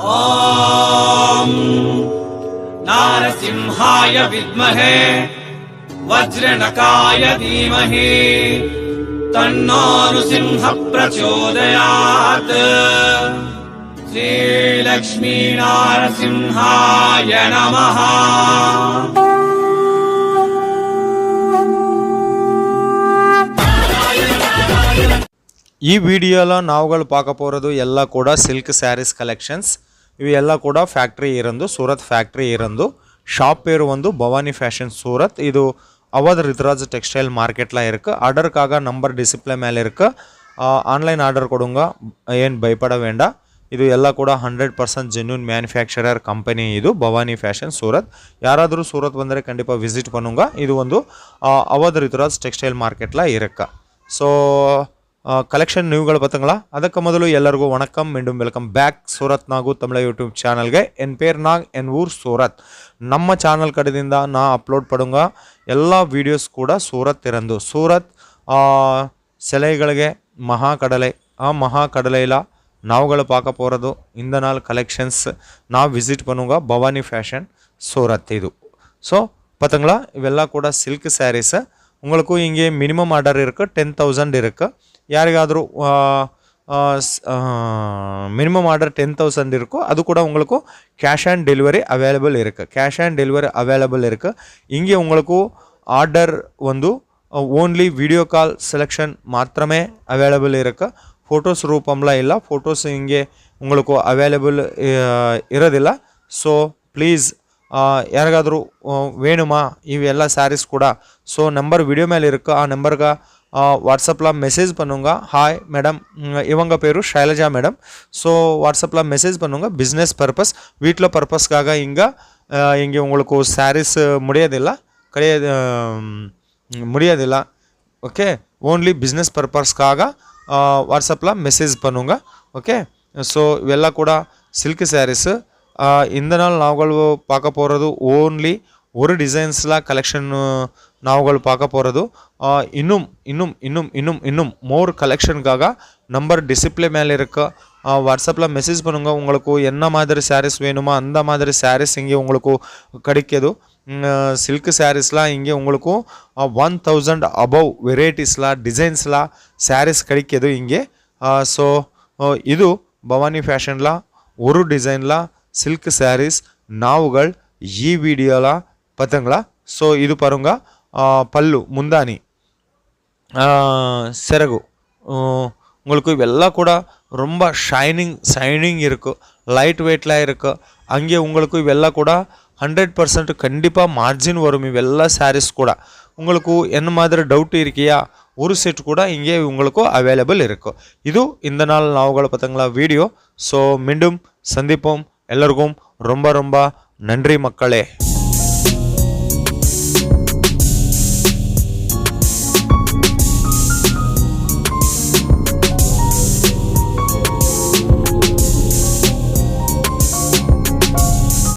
ॐ नारसिंहाय विद्महे वज्रनकाय धीमहि तन्नो नृसिंह प्रचोदयात्। श्रीलक्ष्मी नारसिंहाय नमः। ಈ ವಿಡಿಯೋలో ನಾವುಗಳು ಪಾಕ ಪೋರೋದು ಎಲ್ಲ ಕೂಡ ಸಿಲ್ಕ್ ಸ್ಯಾರೀಸ್ ಕಲೆಕ್ಷನ್ಸ್. ಇವು ಎಲ್ಲ ಕೂಡ ಫ್ಯಾಕ್ಟ್ರಿ ಇರಂದು ಸೂರತ್ ಫ್ಯಾಕ್ಟ್ರಿ ಇರಂದು ஷாப் பேர் வந்து பவானி ஃபேஷன் சூரத். இது அவத் ரித்ராஜ் டெக்ஸ்டைல் மார்க்கெட்டில் இருக்குது. ஆர்டருக்காக நம்பர் டிஸ்பிளே மேலே இருக்குது. ஆன்லைன் ஆர்டர் கொடுங்க, ಏನು ಭಯಪಡ வேண்டாம். ಇದು ಎಲ್ಲ ಕೂಡ 100% ಜೆನ್ಯೂನ್ ಮ್ಯಾನುಫ್ಯಾಕ್ಚರರ್ ಕಂಪನಿ. ಇದು ಭವಾನಿ ಫ್ಯಾಷನ್ ಸೂರತ್. ಯಾರಾದರೂ ಸೂರತ್ ಬಂದರೆ ಖಂಡಿತ ವಿಸಿಟ್ பண்ணுங்க. ಇದು ಒಂದು ಅವತ್ ರಿತ್ರಾಜ್ ಟೆಕ್ಸ್ಟೈಲ್ ಮಾರ್ಕೆಟ್ல இருக்கு. ஸோ ಕಲೆಕ್ಷನ್ ನೀವುಗಳು பார்த்தங்களா? ಅದಕ್ಕೆ ಮೊದಲು ಎಲ್ಲರಿಗೂ ವಣಕಂ, மீண்டும் வெல்கம் பேக் ಸೂರತ್ ನಾಗು ತಮಿಳ ಯೂಟ್ಯೂಬ್ ಚಾನಲ್ಗೆ. ಎನ್ ಪೇರ್ ನಾಗ್ ಎನ್ ಊರ್ ಸೂರತ್. ನಮ್ಮ ಚಾನಲ್ ಕಡೆಯಿಂದ ನಾ ಅಪ್ಲೋಡ್ ಪಡುಂಗ ಎಲ್ಲ ವೀಡಿಯೋಸ್ ಕೂಡ ಸೂರತ್ ಇರಂದು. ಸೂರತ್ சிலைಗಳಿಗೆ ಮಹಾಕಡಲೆ, ಆ ಮಹಾಕಡಲೆಯಿಲ ನಾವುಗಳು ಪಾಕ ಪೋರೋದು இந்த நாள் கலெக்ஷன்ஸ் நான் விசிட் பண்ணுங்க பவானி ஃபேஷன் சூரத். இது ஸோ பார்த்தங்களா? ಇವೆಲ್ಲ ಕೂಡ ಸಿಲ್ಕ್ ಸ್ಯಾರೀಸ್. உங்களுக்கு இங்கே மினிமம் ஆர்டர் இருக்குது, 10,000 இருக்குது. யாருக்காದರೂ மினிமம் ஆர்டர் 10,000 இருக்கும். அது கூட உங்களுக்கு கேஷ் ஆன் டெலிவரி அவைலபிள் இருக்குது. கேஷ் ஆன் டெலிவரி அவைலபிள் இருக்குது. இங்கே உங்களுக்கு ஆர்டர் வந்து ஓன்லி வீடியோ கால் செலெக்ஷன் மாத்திரமே அவைலபிள் இருக்குது. ಫೋಟೋಸ್ ರೂಪಂಲ ಇಲ್ಲ. ಫೋಟೋಸ್ ಹಿಂಗೆ உங்களுக்கு ಅವೇಲೇಬಲ್ ಇರೋದಿಲ್ಲ. ಸೊ ಪ್ಲೀಸ್ ಯಾರಿಗಾದರೂ ವೇಣುಮಾ ಇವೆಲ್ಲ ಸ್ಯಾರೀಸ್ ಕೂಡ ಸೊ ನಂಬರ್ வீடியோ மேலே இருக்கு. ಆ ನಂಬರ್ಗೆ வாட்ஸ்அப்பில் மெசேஜ் பண்ணுங்க. ஹாய் மேடம், இவங்க பேரு ஷைலஜா மேடம். ஸோ வாட்ஸ்அப்பில் மெசேஜ் பண்ணுங்க. பிஸ்னஸ் பர்பஸ், வீட்டில் பர்பஸ்க்காக இங்கே உங்களுக்கு சாரீஸ் முடியாதில்ல. ஓகே, ஓன்லி பிஸ்னஸ் பர்பஸ்க்காக வாட்ஸ்அப்பில் மெசேஜ் பண்ணுங்க. ஓகே, ஸோ ಇವೆಲ್ಲ ಕೂಡ ಸಿಲ್ಕ್ ಸ್ಯಾರೀಸ್. இந்த நாள் நாவுಗಳು பார்க்க போகிறது ஓன்லி ஒரு டிசைன்ஸில் கலெக்ஷன் நாவுகள் பார்க்க போகிறது. இன்னும் மோர் கலெக்ஷனுக்காக நம்பர் டிஸ்பிளே மேலே இருக்குது. வாட்ஸ்அப்பில் மெசேஜ் பண்ணுங்க. உங்களுக்கு என்ன மாதிரி சாரீஸ் வேணுமோ அந்த மாதிரி சாரீஸ் இங்கே உங்களுக்கு கிடைக்கிது. சில்க் சாரீஸ்லாம் இங்கே உங்களுக்கு 1000 அபவ் வெரைட்டிஸ்லாம் டிசைன்ஸ்லாம் சாரீஸ் கிடைக்கிது இங்கே. ஸோ ಇದು ಭವಾನಿ ಫ್ಯಾಷನ್ಲ ஒரு டிசைன்ல சில்க் சாரீஸ் நாவுகள் ಈ ವಿಡಿಯೋல பார்த்தங்களா? ஸோ இது பாருங்க, பல்லு, முந்தானி, செரகு, உங்களுக்கு இவெல்லாம் கூட ரொம்ப ஷைனிங் இருக்குது. லைட் வெயிட்டில் இருக்குது. அங்கே உங்களுக்கு இவெல்லாம் கூட 100% கண்டிப்பாக மார்ஜின் வரும். இவெல்லாம் சாரீஸ் கூட உங்களுக்கு என்ன மாதிரி டவுட் இருக்கியா, ஒரு செட் கூட இங்கே உங்களுக்கு அவைலபிள் இருக்குது. இது இந்த நாள் நாவுகளை பார்த்தங்களா வீடியோ. ஸோ மீண்டும் சந்திப்போம். எல்லாருக்கும் ரொம்ப ரொம்ப நன்றி மக்களே.